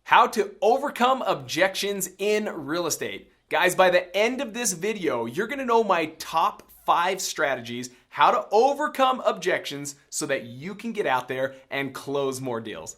How to overcome objections in real estate. Guys, by the end of this video, you're gonna know my top 5 strategies how to overcome objections so that you can get out there and close more deals.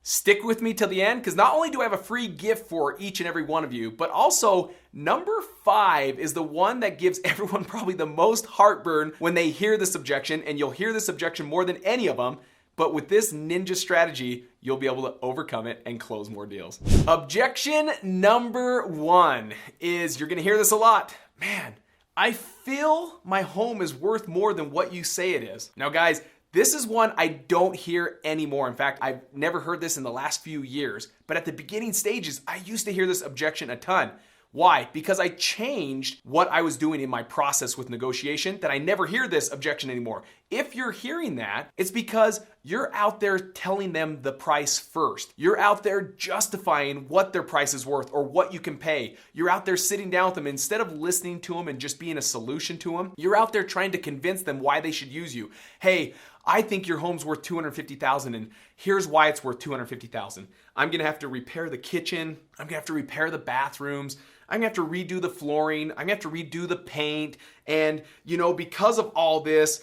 Stick with me till the end, because not only do I have a free gift for each and every one of you, but also number 5 is the one that gives everyone probably the most heartburn when they hear this objection, and you'll hear this objection more than any of them. But with this ninja strategy, you'll be able to overcome it and close more deals. Objection number 1 is, you're gonna hear this a lot. Man, I feel my home is worth more than what you say it is. Now guys, this is one I don't hear anymore. In fact, I've never heard this in the last few years, but at the beginning stages, I used to hear this objection a ton. Why? Because I changed what I was doing in my process with negotiation, that I never hear this objection anymore. If you're hearing that, it's because you're out there telling them the price first. You're out there justifying what their price is worth or what you can pay. You're out there sitting down with them instead of listening to them and just being a solution to them. You're out there trying to convince them why they should use you. Hey, I think your home's worth $250,000 and here's why it's worth $250,000. I'm gonna have to repair the kitchen. I'm gonna have to repair the bathrooms. I'm gonna have to redo the flooring. I'm gonna have to redo the paint. And because of all this,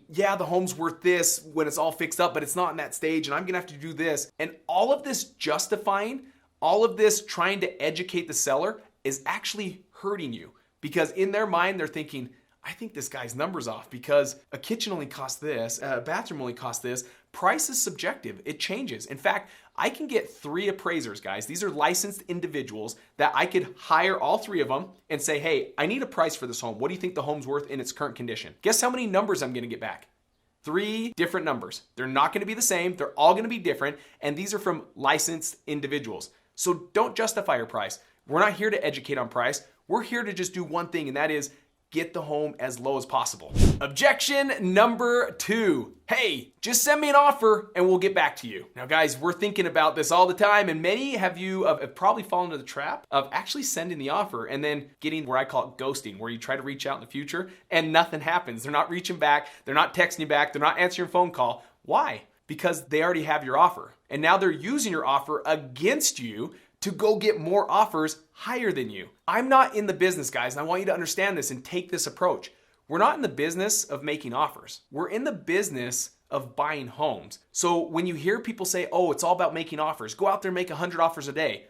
yeah, the home's worth this when it's all fixed up, but it's not in that stage, and I'm gonna have to do this. And all of this justifying, all of this trying to educate the seller is actually hurting you, because in their mind, they're thinking, I think this guy's number's off because a kitchen only costs this, a bathroom only costs this. Price is subjective, it changes. In fact, I can get 3 appraisers, guys. These are licensed individuals that I could hire all 3 of them and say, hey, I need a price for this home. What do you think the home's worth in its current condition? Guess how many numbers I'm gonna get back? 3 different numbers. They're not gonna be the same, they're all gonna be different, and these are from licensed individuals. So don't justify your price. We're not here to educate on price. We're here to just do one thing, and that is get the home as low as possible. Objection number 2. Hey, just send me an offer and we'll get back to you. Now guys, we're thinking about this all the time, and many of you have probably fallen into the trap of actually sending the offer and then getting where I call it ghosting, where you try to reach out in the future and nothing happens. They're not reaching back, they're not texting you back, they're not answering your phone call. Why? Because they already have your offer. And now they're using your offer against you to go get more offers higher than you. I'm not in the business, guys, and I want you to understand this and take this approach. We're not in the business of making offers. We're in the business of buying homes. So when you hear people say, oh, it's all about making offers, go out there and make 100 offers a day.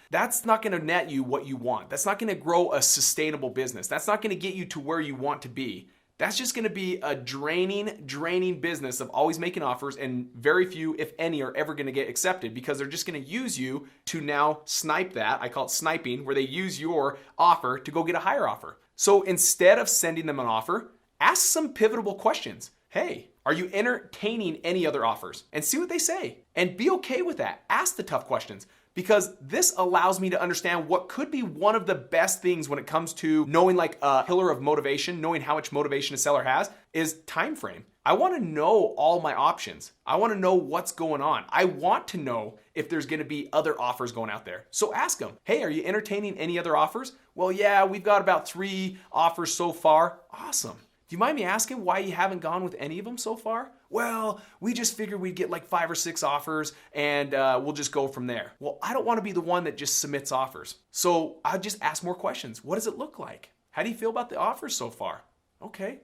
That's not gonna net you what you want. That's not gonna grow a sustainable business. That's not gonna get you to where you want to be. That's just gonna be a draining business of always making offers, and very few, if any, are ever gonna get accepted because they're just gonna use you to now snipe that. I call it sniping, where they use your offer to go get a higher offer. So instead of sending them an offer, ask some pivotal questions. Hey, are you entertaining any other offers? And see what they say. And be okay with that. Ask the tough questions, because this allows me to understand what could be one of the best things when it comes to knowing like a pillar of motivation, knowing how much motivation a seller has, is time frame. I want to know all my options. I want to know what's going on. I want to know if there's going to be other offers going out there. So ask them, hey, are you entertaining any other offers? Well, yeah, we've got about 3 offers so far. Awesome. Do you mind me asking why you haven't gone with any of them so far? Well, we just figured we'd get like 5 or 6 offers and we'll just go from there. Well, I don't want to be the one that just submits offers. So I'll just ask more questions. What does it look like? How do you feel about the offers so far? Okay.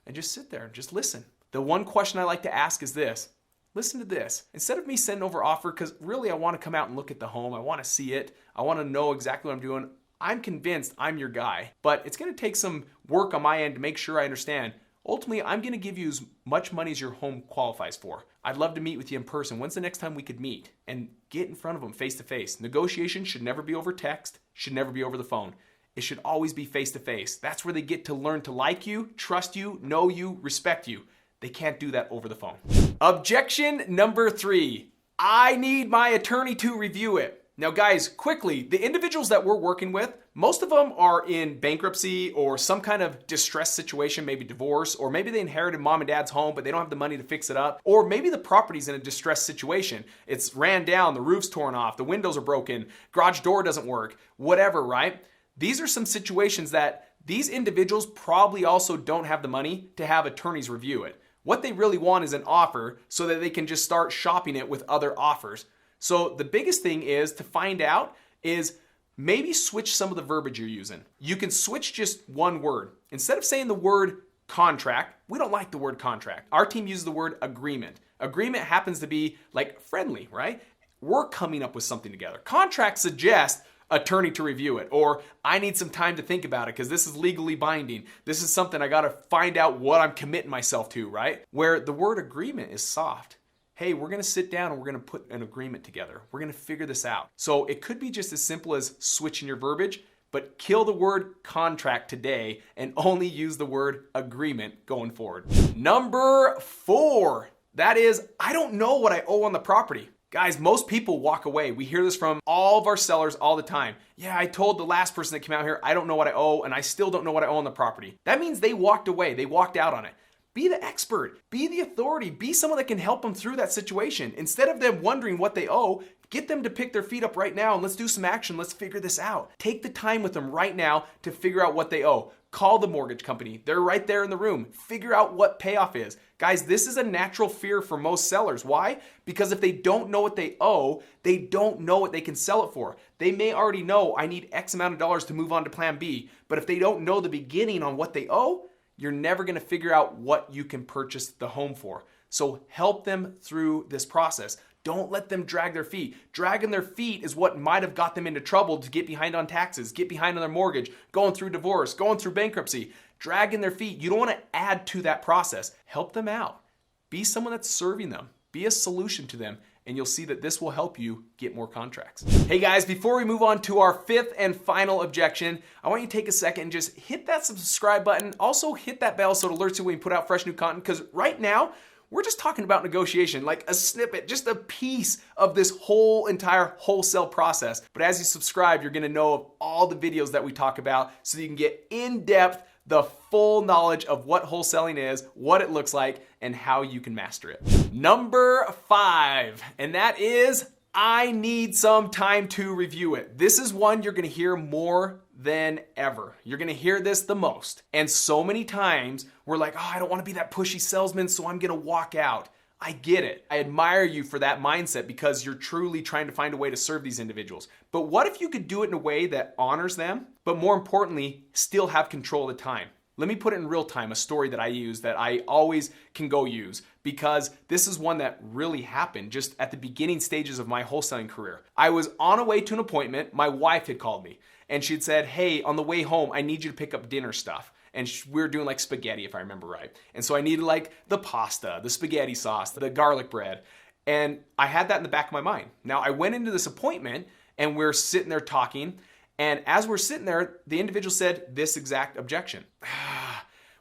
And just sit there and just listen. The one question I like to ask is this. Listen to this. Instead of me sending over offer, because really I want to come out and look at the home. I want to see it. I want to know exactly what I'm doing. I'm convinced I'm your guy, but it's going to take some work on my end to make sure I understand. Ultimately, I'm going to give you as much money as your home qualifies for. I'd love to meet with you in person. When's the next time we could meet and get in front of them face to face? Negotiation should never be over text, should never be over the phone. It should always be face to face. That's where they get to learn to like you, trust you, know you, respect you. They can't do that over the phone. Objection number 3. I need my attorney to review it. Now guys, quickly, the individuals that we're working with, most of them are in bankruptcy or some kind of distressed situation, maybe divorce, or maybe they inherited mom and dad's home, but they don't have the money to fix it up. Or maybe the property's in a distressed situation. It's ran down, the roof's torn off, the windows are broken, garage door doesn't work, whatever, right? These are some situations that These individuals probably also don't have the money to have attorneys review it. What they really want is an offer so that they can just start shopping it with other offers. So the biggest thing is to find out is maybe switch some of the verbiage you're using. You can switch just one word. Instead of saying the word contract, we don't like the word contract. Our team uses the word agreement. Agreement happens to be like friendly, right? We're coming up with something together. Contract suggests attorney to review it, or I need some time to think about it because this is legally binding. This is something I got to find out what I'm committing myself to, right? Where the word agreement is soft. Hey, we're going to sit down and we're going to put an agreement together. We're going to figure this out. So it could be just as simple as switching your verbiage, but kill the word contract today and only use the word agreement going forward. Number 4, that is, I don't know what I owe on the property. Guys, most people walk away. We hear this from all of our sellers all the time. Yeah, I told the last person that came out here, I don't know what I owe, and I still don't know what I owe on the property. That means they walked away. They walked out on it. Be the expert. Be the authority. Be someone that can help them through that situation. Instead of them wondering what they owe, get them to pick their feet up right now and let's do some action. Let's figure this out. Take the time with them right now to figure out what they owe. Call the mortgage company. They're right there in the room. Figure out what payoff is. Guys, this is a natural fear for most sellers. Why? Because if they don't know what they owe, they don't know what they can sell it for. They may already know I need X amount of dollars to move on to plan B, but if they don't know the beginning on what they owe, you're never going to figure out what you can purchase the home for. So help them through this process. Don't let them drag their feet. Dragging their feet is what might have got them into trouble to get behind on taxes, get behind on their mortgage, going through divorce, going through bankruptcy. Dragging their feet. You don't want to add to that process. Help them out. Be someone that's serving them. Be a solution to them. And you'll see that this will help you get more contracts. Hey guys, before we move on to our 5th and final objection, I want you to take a second and just hit that subscribe button. Also hit that bell so it alerts you when we put out fresh new content, because right now, we're just talking about negotiation, like a snippet, just a piece of this whole entire wholesale process. But as you subscribe, you're gonna know of all the videos that we talk about so that you can get in depth the full knowledge of what wholesaling is, what it looks like, and how you can master it. Number 5, and that is, I need some time to review it. This is one you're gonna hear more than ever. You're gonna hear this the most. And so many times, we're like, oh, I don't wanna be that pushy salesman, so I'm gonna walk out. I get it. I admire you for that mindset because you're truly trying to find a way to serve these individuals. But what if you could do it in a way that honors them, but more importantly, still have control of the time? Let me put it in real time, a story that I use that I always can go use, because this is one that really happened just at the beginning stages of my wholesaling career. I was on a way to an appointment. My wife had called me and she'd said, hey, on the way home, I need you to pick up dinner stuff. And we were doing like spaghetti, if I remember right. And so I needed like the pasta, the spaghetti sauce, the garlic bread. And I had that in the back of my mind. Now I went into this appointment and we're sitting there talking. And as we're sitting there, the individual said this exact objection.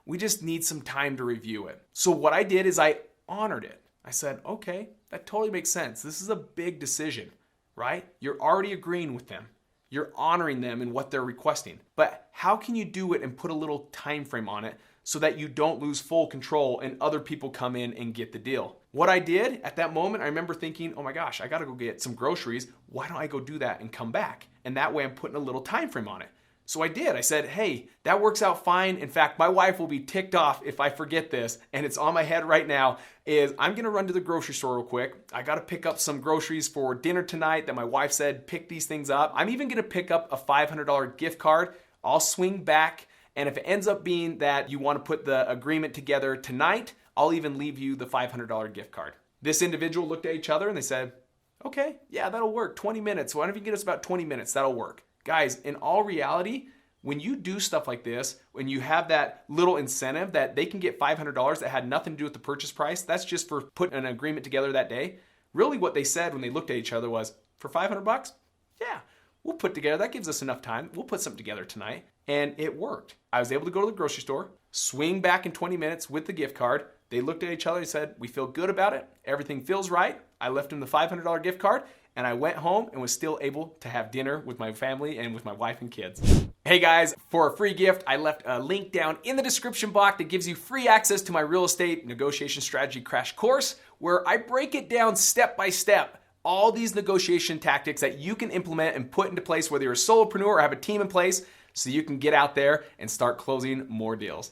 We just need some time to review it. So what I did is I honored it. I said, okay, that totally makes sense. This is a big decision, right? You're already agreeing with them. You're honoring them in what they're requesting. But how can you do it and put a little time frame on it so that you don't lose full control and other people come in and get the deal? What I did at that moment, I remember thinking, oh my gosh, I gotta go get some groceries. Why don't I go do that and come back? And that way I'm putting a little time frame on it. So I did. I said, hey, that works out fine. In fact, my wife will be ticked off if I forget this, and it's on my head right now, is I'm gonna run to the grocery store real quick. I gotta pick up some groceries for dinner tonight that my wife said, pick these things up. I'm even gonna pick up a $500 gift card. I'll swing back, and if it ends up being that you wanna put the agreement together tonight, I'll even leave you the $500 gift card. This individual looked at each other and they said, okay, yeah, that'll work. 20 minutes. Why don't you get us about 20 minutes? That'll work. Guys, in all reality, when you do stuff like this, when you have that little incentive that they can get $500 that had nothing to do with the purchase price, that's just for putting an agreement together that day. Really what they said when they looked at each other was, for $500? Yeah, we'll put together, that gives us enough time. We'll put something together tonight. And it worked. I was able to go to the grocery store, swing back in 20 minutes with the gift card. They looked at each other and said, we feel good about it. Everything feels right. I left them the $500 gift card and I went home and was still able to have dinner with my family and with my wife and kids. Hey guys, for a free gift, I left a link down in the description box that gives you free access to my real estate negotiation strategy crash course, where I break it down step by step. All these negotiation tactics that you can implement and put into place, whether you're a solopreneur or have a team in place, so you can get out there and start closing more deals.